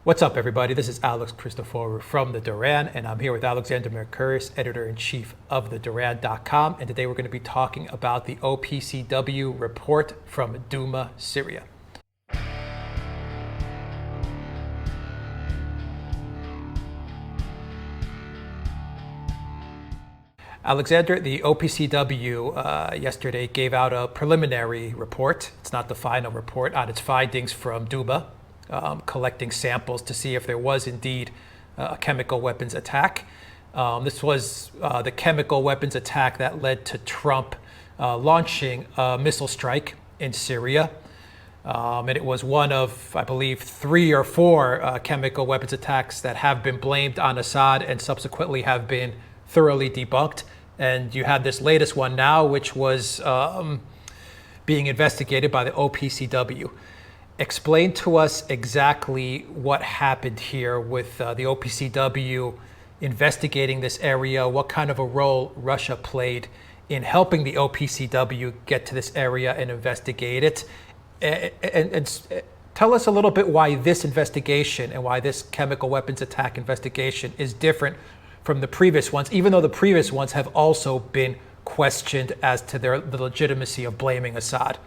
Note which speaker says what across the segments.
Speaker 1: What's up, everybody? This is Alex Christoforou from the Duran, and I'm here with Alexander Mercouris, editor-in-chief of the Duran.com, and today we're going to be talking about the OPCW report from Douma, Syria. Alexander, the OPCW yesterday gave out a preliminary report. It's not the final report on its findings from Douma, collecting samples to see if there was indeed a chemical weapons attack. This was the chemical weapons attack that led to Trump launching a missile strike in Syria. And it was one of, I believe, 3 or 4 chemical weapons attacks that have been blamed on Assad and subsequently have been thoroughly debunked. And you had this latest one now, which was being investigated by the OPCW. Explain to us exactly what happened here with the OPCW investigating this area, what kind of a role Russia played in helping the OPCW get to this area and investigate it. And tell us a little bit why this investigation and why this chemical weapons attack investigation is different from the previous ones, even though the previous ones have also been questioned as to the legitimacy of blaming Assad.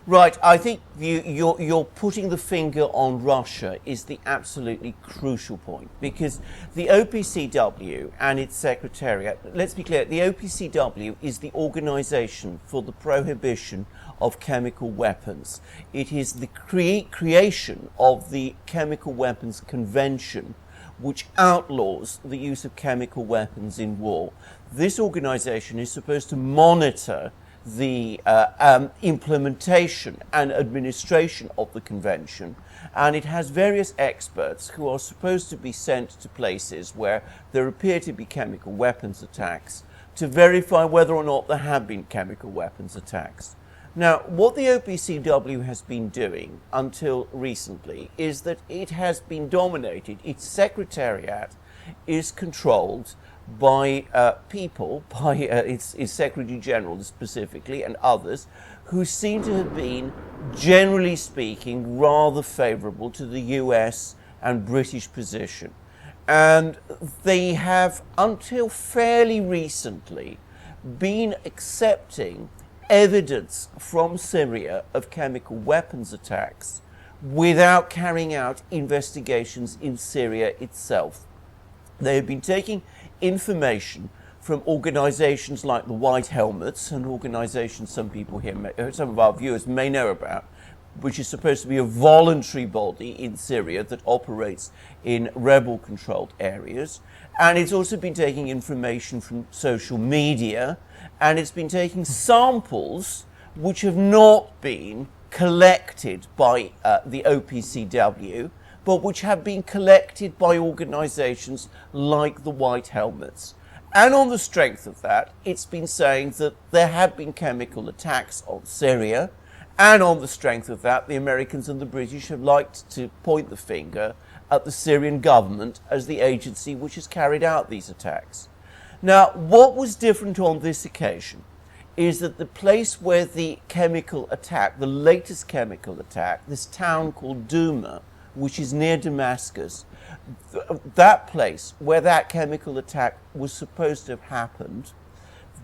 Speaker 2: Right, I think you're putting the finger on Russia is the absolutely crucial point, because the OPCW and its secretariat, let's be clear, the OPCW is the Organization for the Prohibition of Chemical Weapons. It is the creation of the Chemical Weapons Convention, which outlaws the use of chemical weapons in war. This organization is supposed to monitor the implementation and administration of the convention, and it has various experts who are supposed to be sent to places where there appear to be chemical weapons attacks to verify whether or not there have been chemical weapons attacks. Now, what the OPCW has been doing until recently is that it has been dominated, its secretariat is controlled by people, by its Secretary General specifically and others, who seem to have been, generally speaking, rather favourable to the US and British position. And they have, until fairly recently, been accepting evidence from Syria of chemical weapons attacks without carrying out investigations in Syria itself. They have been taking information from organizations like the White Helmets, an organization some of our viewers may know about, which is supposed to be a voluntary body in Syria that operates in rebel-controlled areas. And it's also been taking information from social media, and it's been taking samples which have not been collected by the OPCW, but which have been collected by organizations like the White Helmets. And on the strength of that, it's been saying that there have been chemical attacks on Syria, and on the strength of that, the Americans and the British have liked to point the finger at the Syrian government as the agency which has carried out these attacks. Now, what was different on this occasion is that the place where the chemical attack, the latest chemical attack, this town called Douma, which is near Damascus, that place where that chemical attack was supposed to have happened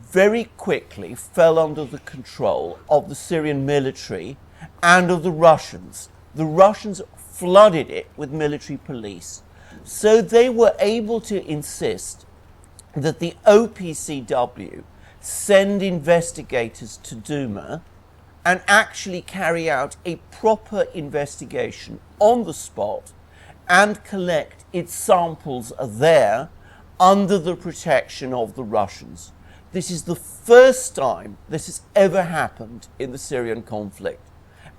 Speaker 2: very quickly fell under the control of the Syrian military and of the Russians. The Russians flooded it with military police. So they were able to insist that the OPCW send investigators to Douma and actually carry out a proper investigation on the spot and collect its samples there under the protection of the Russians. This is the first time this has ever happened in the Syrian conflict.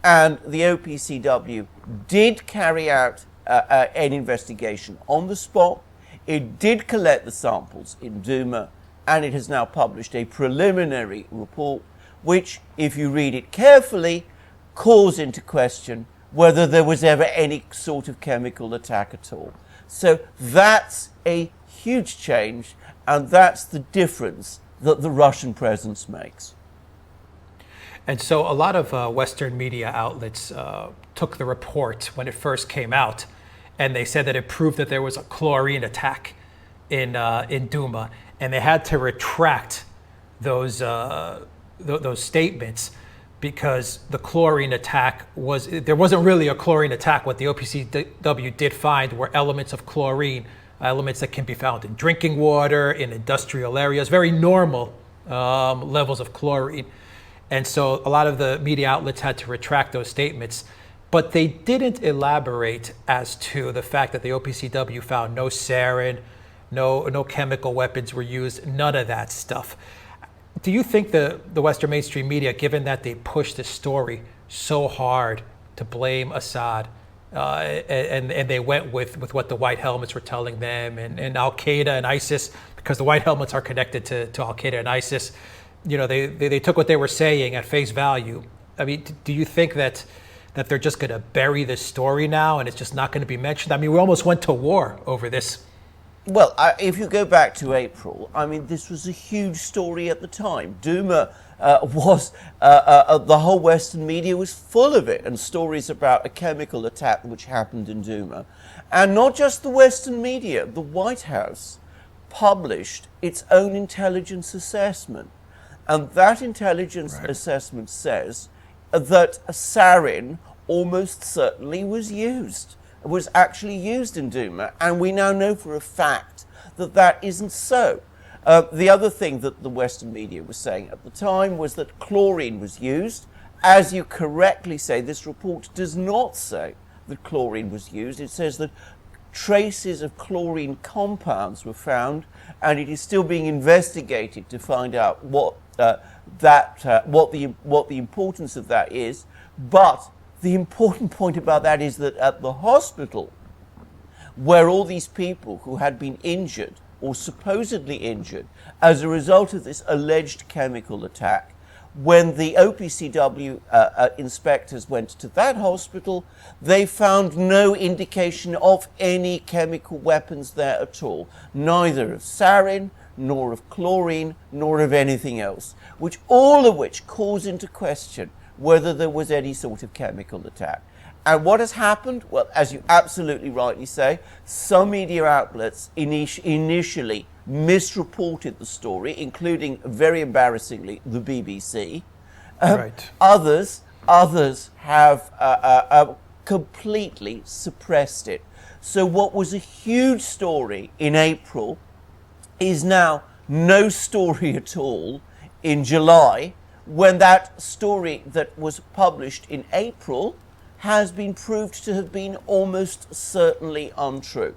Speaker 2: And the OPCW did carry out an investigation on the spot. It did collect the samples in Douma, and it has now published a preliminary report which, if you read it carefully, calls into question whether there was ever any sort of chemical attack at all. So that's a huge change, and that's the difference that the Russian presence makes.
Speaker 1: And so a lot of Western media outlets took the report when it first came out and they said that it proved that there was a chlorine attack in Douma, and they had to retract those statements because the chlorine attack there wasn't really a chlorine attack. What the OPCW did find were elements of chlorine, elements that can be found in drinking water, in industrial areas, very normal levels of chlorine. And so a lot of the media outlets had to retract those statements, but they didn't elaborate as to the fact that the OPCW found no sarin, no chemical weapons were used, none of that stuff. Do you think the Western mainstream media, given that they pushed the story so hard to blame Assad, and they went with what the White Helmets were telling them, and Al-Qaeda and ISIS, because the White Helmets are connected to Al-Qaeda and ISIS, they took what they were saying at face value. I mean, do you think that they're just going to bury this story now and it's just not going to be mentioned? I mean, we almost went to war over this.
Speaker 2: Well, if you go back to April, I mean, this was a huge story at the time. Douma the whole Western media was full of it, and stories about a chemical attack which happened in Douma. And not just the Western media, the White House published its own intelligence assessment. And that intelligence assessment says that sarin almost certainly was actually used in Douma, and we now know for a fact that that isn't so. The other thing that the Western media was saying at the time was that chlorine was used. As you correctly say, this report does not say that chlorine was used. It says that traces of chlorine compounds were found, and it is still being investigated to find out what the importance of that is. But the important point about that is that at the hospital, where all these people who had been injured or supposedly injured as a result of this alleged chemical attack, when the OPCW inspectors went to that hospital, they found no indication of any chemical weapons there at all, neither of sarin, nor of chlorine, nor of anything else, all of which calls into question whether there was any sort of chemical attack. And what has happened? Well, as you absolutely rightly say, some media outlets initially misreported the story, including, very embarrassingly, the BBC. Others have completely suppressed it. So what was a huge story in April is now no story at all in July, when that story that was published in April has been proved to have been almost certainly untrue.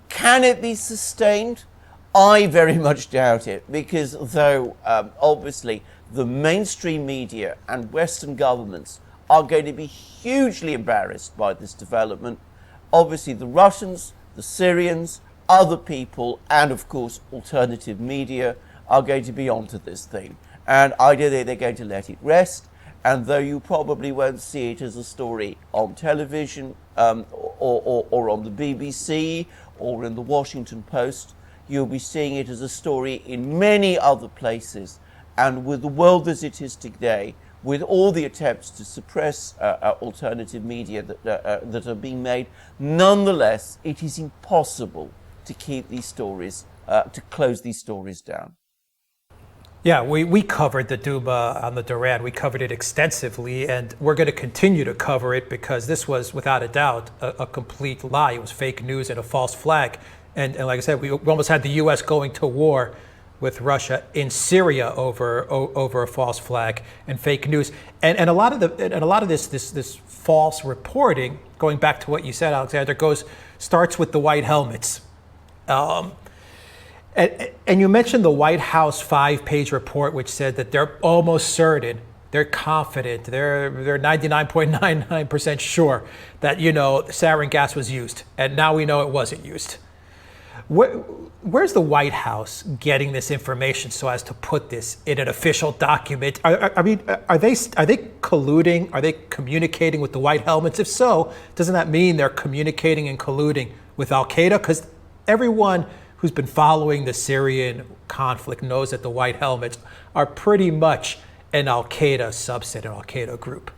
Speaker 2: Can it be sustained? I very much doubt it, because though obviously the mainstream media and Western governments are going to be hugely embarrassed by this development, obviously the Russians, the Syrians, other people, and of course alternative media are going to be onto this thing. And ideally they're going to let it rest. And though you probably won't see it as a story on television or on the BBC or in the Washington Post, you'll be seeing it as a story in many other places. And with the world as it is today, with all the attempts to suppress alternative media that are being made, nonetheless, it is impossible to keep these stories, to close these stories down.
Speaker 1: Yeah, we covered the Douma on the Duran. We covered it extensively, and we're going to continue to cover it because this was, without a doubt, a complete lie. It was fake news and a false flag. And like I said, we almost had the U.S. going to war with Russia in Syria over a false flag and fake news. And a lot of this false reporting, going back to what you said, Alexander, starts with the White Helmets. And you mentioned the White House 5-page report, which said that they're almost certain, they're confident, they're 99.99% sure that, sarin gas was used. And now we know it wasn't used. Where's the White House getting this information so as to put this in an official document? Are they colluding? Are they communicating with the White Helmets? If so, doesn't that mean they're communicating and colluding with Al-Qaeda? Because everyone who's been following the Syrian conflict knows that the White Helmets are pretty much an Al-Qaeda subset, an Al-Qaeda group.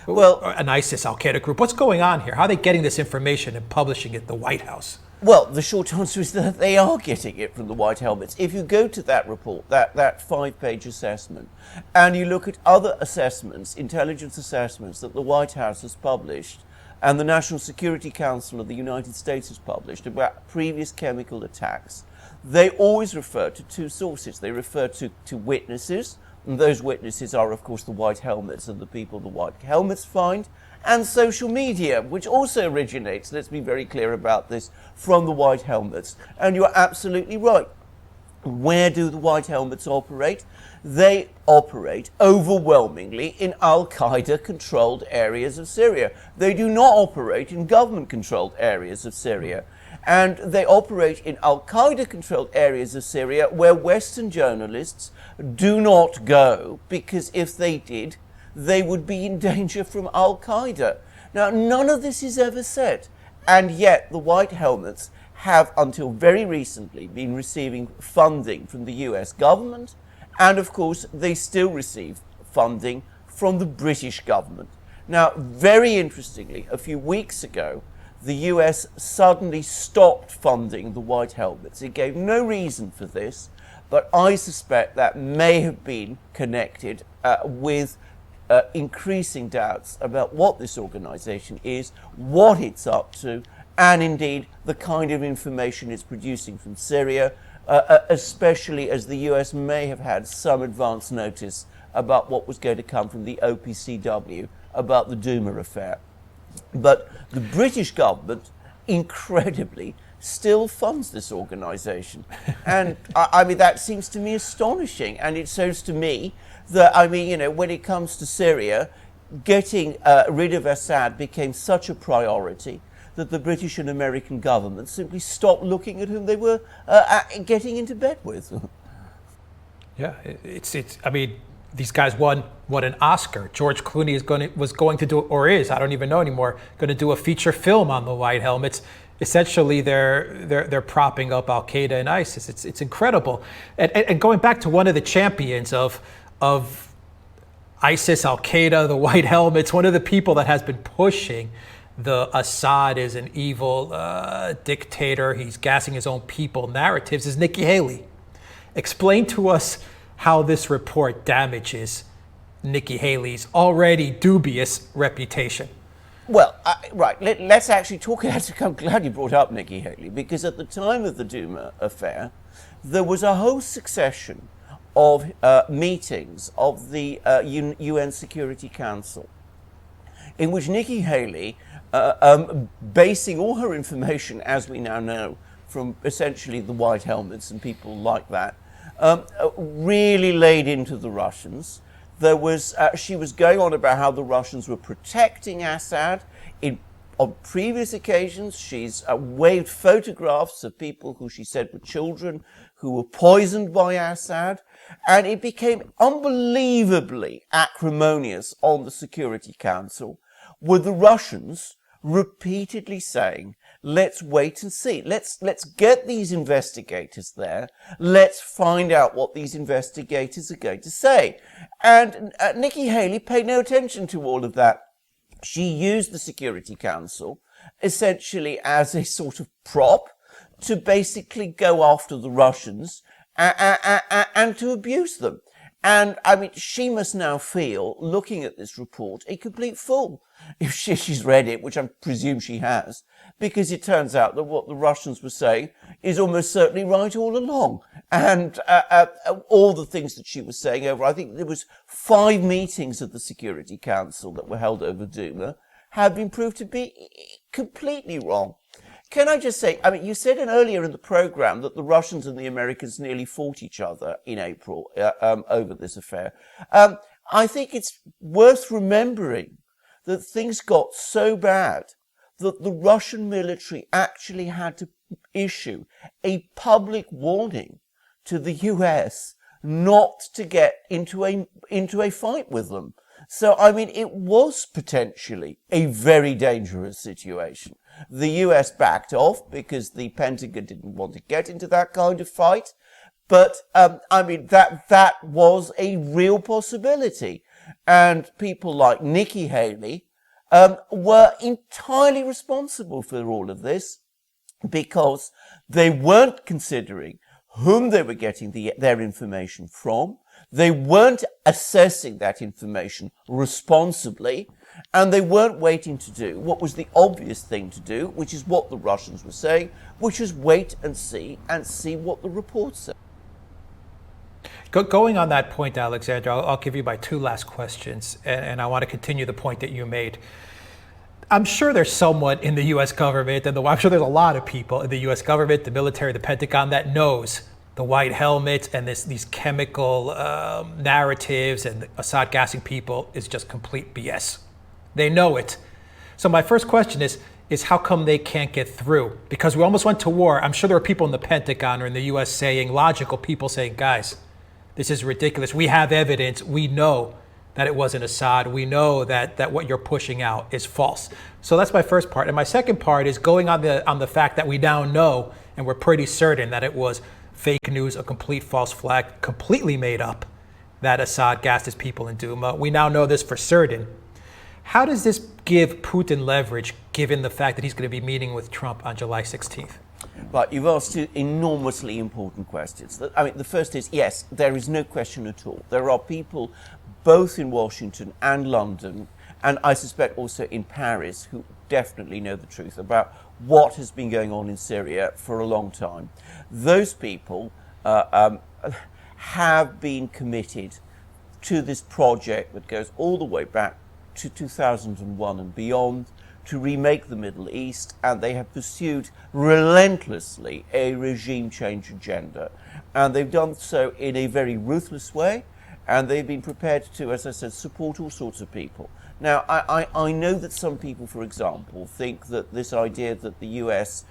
Speaker 2: Well,
Speaker 1: an ISIS Al-Qaeda group. What's going on here? How are they getting this information and publishing it in the White House?
Speaker 2: Well, the short answer is that they are getting it from the white helmets. If you go to that report, that 5-page assessment, and you look at other assessments, intelligence assessments that the White House has published, and the National Security Council of the United States has published about previous chemical attacks, they always refer to two sources. They refer to witnesses, and those witnesses are, of course, the white helmets and the people the white helmets find, and social media, which also originates, let's be very clear about this, from the white helmets. And you're absolutely right. Where do the white helmets operate? They operate overwhelmingly in Al-Qaeda controlled areas of Syria. They do not operate in government controlled areas of Syria. And they operate in Al-Qaeda controlled areas of Syria where Western journalists do not go, because if they did, they would be in danger from Al-Qaeda. Now, none of this is ever said, and yet the white helmets have until very recently been receiving funding from the US government, and of course they still receive funding from the British government. Now, very interestingly, a few weeks ago, the US suddenly stopped funding the white helmets. It gave no reason for this, but I suspect that may have been connected with increasing doubts about what this organization is, what it's up to, and indeed the kind of information it's producing from Syria, especially as the US may have had some advance notice about what was going to come from the OPCW about the Douma affair. But the British government, incredibly, still funds this organization. And I mean, that seems to me astonishing. And it shows to me that, I mean, you know, when it comes to Syria, getting rid of Assad became such a priority that the British and American governments simply stopped looking at whom they were getting into bed with.
Speaker 1: Yeah, it's. I mean, these guys won an Oscar. George Clooney was going to do, or is, I don't even know anymore, going to do a feature film on the white helmets. Essentially, they're propping up Al Qaeda and ISIS. It's incredible. And going back to one of the champions of ISIS, Al Qaeda, the white helmets, one of the people that has been pushing the Assad is an evil dictator, he's gassing his own people narratives is Nikki Haley. Explain to us how this report damages Nikki Haley's already dubious reputation.
Speaker 2: Well, right, let's actually talk. I'm glad you brought up Nikki Haley, because at the time of the Douma affair, there was a whole succession of meetings of the UN Security Council in which Nikki Haley, basing all her information, as we now know, from essentially the white helmets and people like that, really laid into the Russians. There was, she was going on about how the Russians were protecting Assad. On previous occasions, she's waved photographs of people who she said were children who were poisoned by Assad. And it became unbelievably acrimonious on the Security Council, with the Russians repeatedly saying, let's wait and see. Let's get these investigators there. Let's find out what these investigators are going to say. And Nikki Haley paid no attention to all of that. She used the Security Council essentially as a sort of prop to basically go after the Russians and to abuse them. And, I mean, she must now feel, looking at this report, a complete fool, if she's read it, which I presume she has, because it turns out that what the Russians were saying is almost certainly right all along. And all the things that she was saying over, I think there was 5 meetings of the Security Council that were held over Douma, have been proved to be completely wrong. Can I just say, I mean, you said earlier in the program that the Russians and the Americans nearly fought each other in April over this affair. I think it's worth remembering that things got so bad that the Russian military actually had to issue a public warning to the US not to get into a fight with them. So, I mean, it was potentially a very dangerous situation. The US backed off because the Pentagon didn't want to get into that kind of fight. But, I mean, that was a real possibility. and people like Nikki Haley were entirely responsible for all of this, because they weren't considering whom they were getting their information from. They weren't assessing that information responsibly, and they weren't waiting to do what was the obvious thing to do, which is what the Russians were saying, which is wait and see what the reports say.
Speaker 1: Going on that point, Alexander, I'll give you my two last questions, and I want to continue the point that you made. I'm sure there's someone in the U.S. government, and I'm sure there's a lot of people in the U.S. government, the military, the Pentagon, that knows the white helmets and these chemical narratives and Assad gassing people is just complete BS. They know it. So my first question is how come they can't get through? Because we almost went to war. I'm sure there are people in the Pentagon or in the U.S. saying, logical people saying, guys, this is ridiculous. We have evidence. We know that it wasn't Assad. We know that what you're pushing out is false. So that's my first part. And my second part is going on the fact that we now know, and we're pretty certain that it was fake news, a complete false flag, completely made up, that Assad gassed his people in Douma. We now know this for certain. How does this give Putin leverage, given the fact that he's going to be meeting with Trump on July 16th?
Speaker 2: Right, you've asked two enormously important questions. The first is, yes, there is no question at all. There are people both in Washington and London, and I suspect also in Paris, who definitely know the truth about what has been going on in Syria for a long time. Those people have been committed to this project that goes all the way back to 2001 and beyond, to remake the Middle East, and they have pursued relentlessly a regime change agenda. And they've done so in a very ruthless way, and they've been prepared to, as I said, support all sorts of people. Now, I know that some people, for example, think that this idea that the US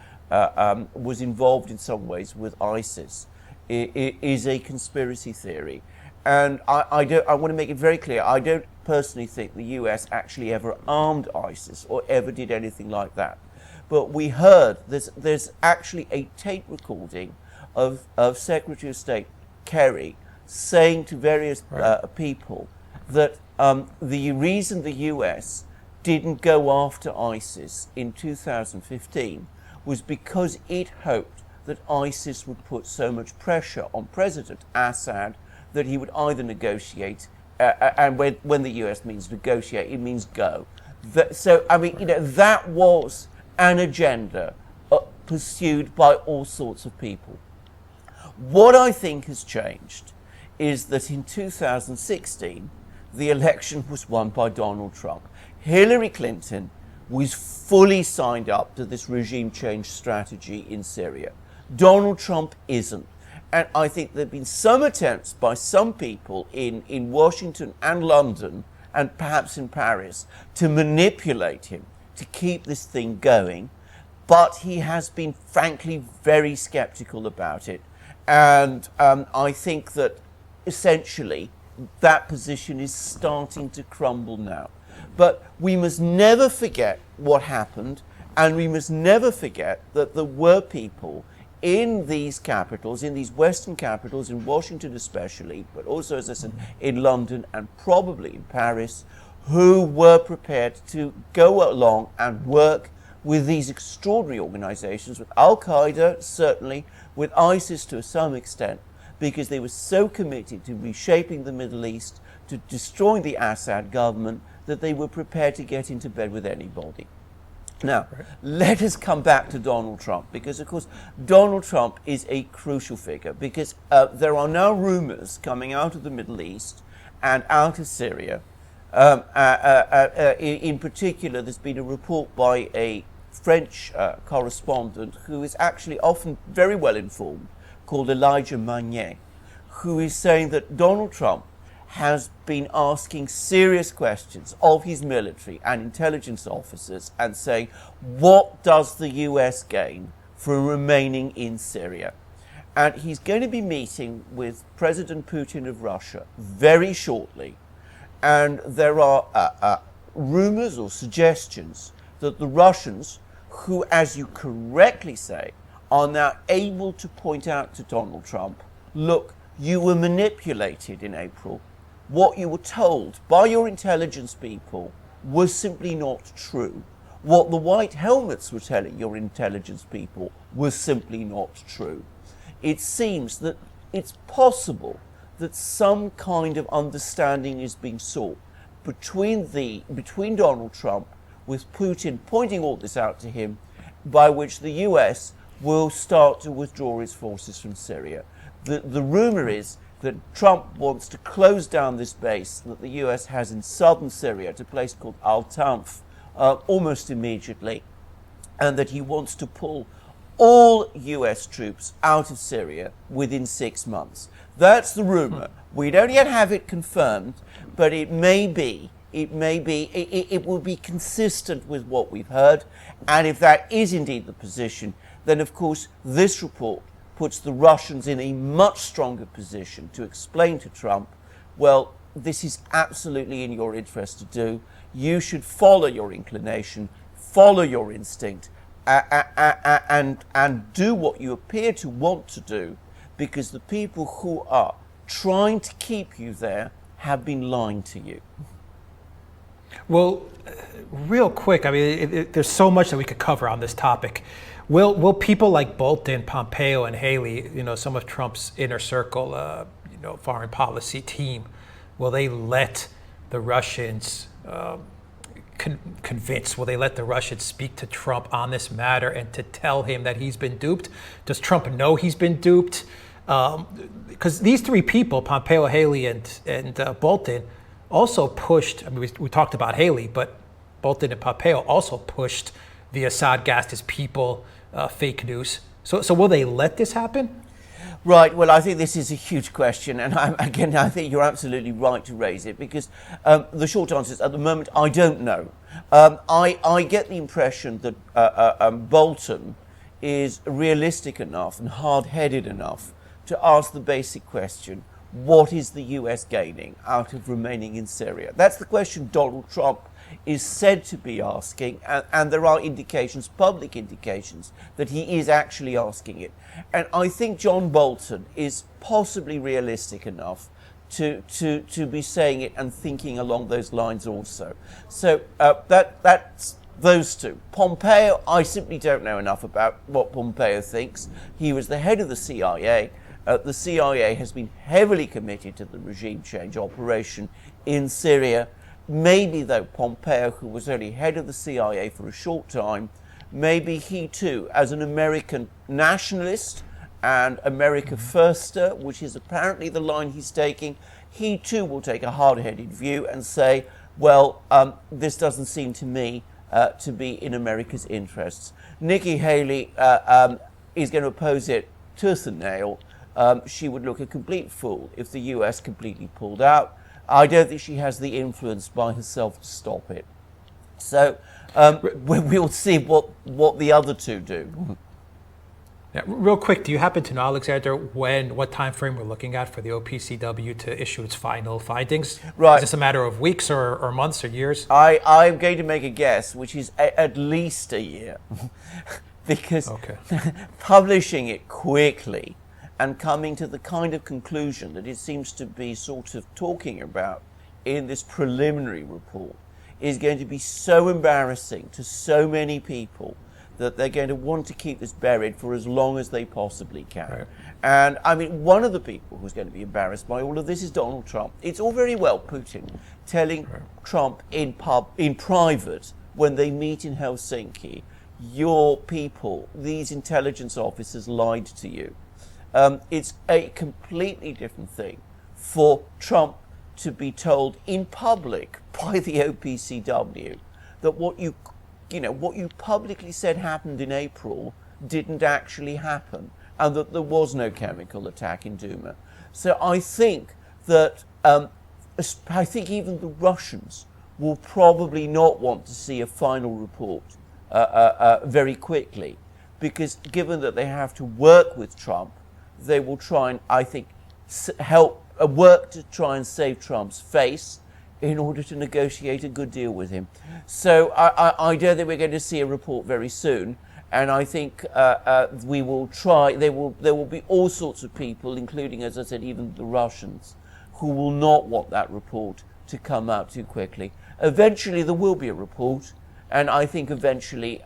Speaker 2: was involved in some ways with ISIS is a conspiracy theory. And I want to make it very clear, I don't personally think the US actually ever armed ISIS or ever did anything like that. But we heard, there's actually a tape recording of Secretary of State Kerry saying to various people that the reason the US didn't go after ISIS in 2015 was because it hoped that ISIS would put so much pressure on President Assad that he would either negotiate, and when the US means negotiate, it means go. So, I mean, that was an agenda pursued by all sorts of people. What I think has changed is that in 2016, the election was won by Donald Trump. Hillary Clinton was fully signed up to this regime change strategy in Syria. Donald Trump isn't. And I think there have been some attempts by some people in Washington and London, and perhaps in Paris, to manipulate him, to keep this thing going. But he has been, frankly, very skeptical about it. And I think that, essentially, that position is starting to crumble now. But we must never forget what happened, and we must never forget that there were people in these capitals, in these Western capitals, in Washington especially, but also, as I said, in London and probably in Paris, who were prepared to go along and work with these extraordinary organizations, with Al-Qaeda, certainly, with ISIS to some extent, because they were so committed to reshaping the Middle East, to destroying the Assad government, that they were prepared to get into bed with anybody. Now, let us come back to Donald Trump, because, of course, Donald Trump is a crucial figure, because there are now rumors coming out of the Middle East and out of Syria. In particular, there's been a report by a French correspondent who is actually often very well informed, called Elijah Magnier, who is saying that Donald Trump has been asking serious questions of his military and intelligence officers and saying, what does the US gain from remaining in Syria? And he's going to be meeting with President Putin of Russia very shortly. And there are rumors or suggestions that the Russians, who, as you correctly say, are now able to point out to Donald Trump, look, you were manipulated in April. what you were told by your intelligence people was simply not true. What the white helmets were telling your intelligence people was simply not true. It seems that it's possible that some kind of understanding is being sought between Donald Trump, with Putin pointing all this out to him, by which the US will start to withdraw its forces from Syria. The rumor is that Trump wants to close down this base that the US has in southern Syria at a place called Al-Tanf almost immediately, and that he wants to pull all US troops out of Syria within 6 months. That's the rumor. We don't yet have it confirmed, but it will be consistent with what we've heard. And if that is indeed the position, then of course this report puts the Russians in a much stronger position to explain to Trump, well, this is absolutely in your interest to do. You should follow your inclination, follow your instinct, and do what you appear to want to do, because the people who are trying to keep you there have been lying to you.
Speaker 1: Well, real quick, I mean, there's so much that we could cover on this topic. Will people like Bolton, Pompeo, and Haley, some of Trump's inner circle, foreign policy team, will they let the Russians convince? Will they let the Russians speak to Trump on this matter and to tell him that he's been duped? Does Trump know he's been duped? Because these three people, Pompeo, Haley, and Bolton, also pushed. I mean, we talked about Haley, but Bolton and Pompeo also pushed the Assad gassed his people fake news. So will they let this happen?
Speaker 2: Right. Well, I think this is a huge question, and I think you're absolutely right to raise it, because the short answer is, at the moment, I don't know. I get the impression that Bolton is realistic enough and hard-headed enough to ask the basic question: what is the US gaining out of remaining in Syria? That's the question Donald Trump is said to be asking, and there are indications, public indications, that he is actually asking it. And I think John Bolton is possibly realistic enough to be saying it and thinking along those lines also. So that's those two. Pompeo, I simply don't know enough about what Pompeo thinks. He was the head of the CIA. The CIA has been heavily committed to the regime change operation in Syria. Maybe, though, Pompeo, who was only head of the CIA for a short time, maybe he too, as an American nationalist and America firster, which is apparently the line he's taking, he too will take a hard-headed view and say, well, this doesn't seem to me to be in America's interests. Nikki Haley is going to oppose it tooth and nail. She would look a complete fool if the US completely pulled out. I don't think she has the influence by herself to stop it. So we'll see what the other two do.
Speaker 1: Yeah, real quick, do you happen to know, Alexander, what time frame we're looking at for the OPCW to issue its final findings?
Speaker 2: Right.
Speaker 1: Is this a matter of weeks or months or years?
Speaker 2: I'm going to make a guess, which is at least a year. Because publishing it quickly and coming to the kind of conclusion that it seems to be sort of talking about in this preliminary report is going to be so embarrassing to so many people that they're going to want to keep this buried for as long as they possibly can. Right. And I mean, one of the people who's going to be embarrassed by all of this is Donald Trump. It's all very well Putin telling Trump in private when they meet in Helsinki, your people, these intelligence officers lied to you. It's a completely different thing for Trump to be told in public by the OPCW that what you publicly said happened in April didn't actually happen, and that there was no chemical attack in Douma. So I think that even the Russians will probably not want to see a final report very quickly, because given that they have to work with Trump, they will try and, I think, work to try and save Trump's face in order to negotiate a good deal with him. So I don't think we're going to see a report very soon, and I think we will try. There will be all sorts of people, including, as I said, even the Russians, who will not want that report to come out too quickly. Eventually there will be a report, and I think eventually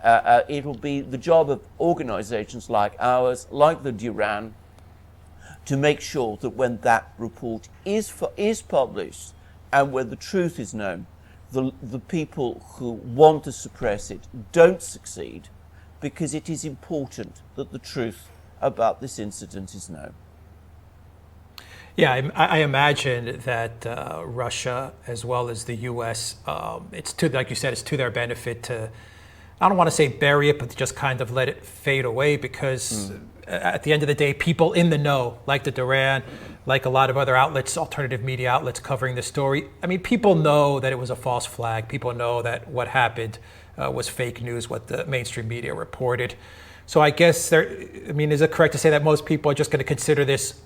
Speaker 2: it will be the job of organizations like ours, like the Duran, to make sure that when that report is published and when the truth is known, the people who want to suppress it don't succeed, because it is important that the truth about this incident is known.
Speaker 1: Yeah, I imagine that Russia, as well as the U.S., it's to, like you said, it's to their benefit to, I don't want to say bury it, but to just kind of let it fade away, because at the end of the day, people in the know, like the Duran, like a lot of other outlets, alternative media outlets covering the story, I mean, people know that it was a false flag. People know that what happened was fake news, what the mainstream media reported. So I guess is it correct to say that most people are just going to consider this,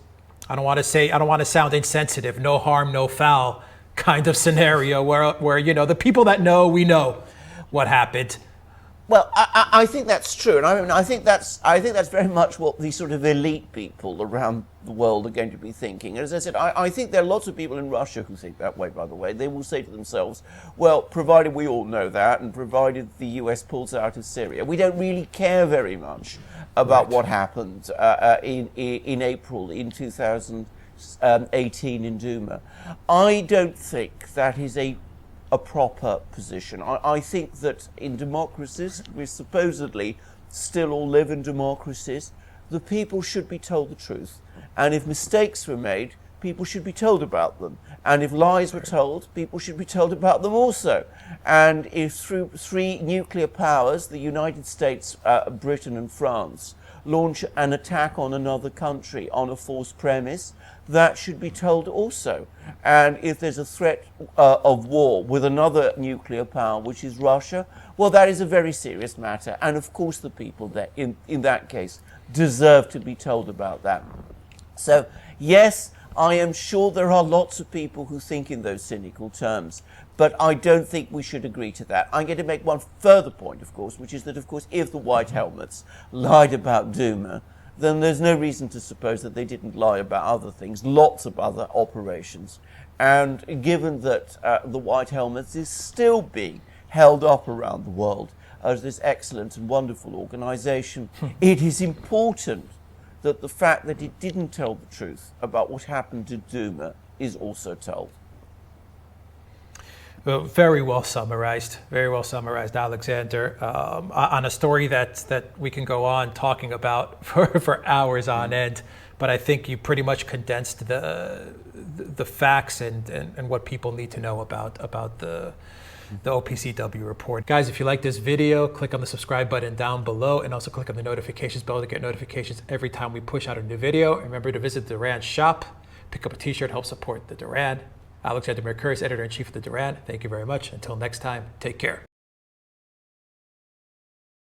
Speaker 1: I don't want to sound insensitive, no harm, no foul kind of scenario where the people that know, we know what happened.
Speaker 2: Well, I think that's true, and I think that's very much what the sort of elite people around the world are going to be thinking. As I said, I think there are lots of people in Russia who think that way. By the way, they will say to themselves, "Well, provided we all know that, and provided the U.S. pulls out of Syria, we don't really care very much about what happened in April in 2018 in Douma." I don't think that is a proper position. I think that in democracies, we supposedly still all live in democracies, the people should be told the truth. And if mistakes were made, people should be told about them. And if lies were told, people should be told about them also. And if through three nuclear powers, the United States, Britain and France, launch an attack on another country on a false premise, that should be told also. And if there's a threat of war with another nuclear power, which is Russia, well, that is a very serious matter. And of course the people there, in that case, deserve to be told about that. So, yes, I am sure there are lots of people who think in those cynical terms, but I don't think we should agree to that. I'm going to make one further point, of course, which is that, of course, if the White Helmets lied about Douma, then there's no reason to suppose that they didn't lie about other things, lots of other operations. And given that the White Helmets is still being held up around the world as this excellent and wonderful organization, it is important that the fact that it didn't tell the truth about what happened to Douma is also told.
Speaker 1: Well, very well summarized, Alexander, on a story that we can go on talking about for hours on end. But I think you pretty much condensed the facts and what people need to know about the OPCW report. Guys, if you like this video, click on the subscribe button down below, and also click on the notifications bell to get notifications every time we push out a new video. And remember to visit the Duran shop, pick up a t-shirt, help support the Duran. Alexander Mercouris, Editor-in-Chief of the Duran. Thank you very much. Until next time, take care.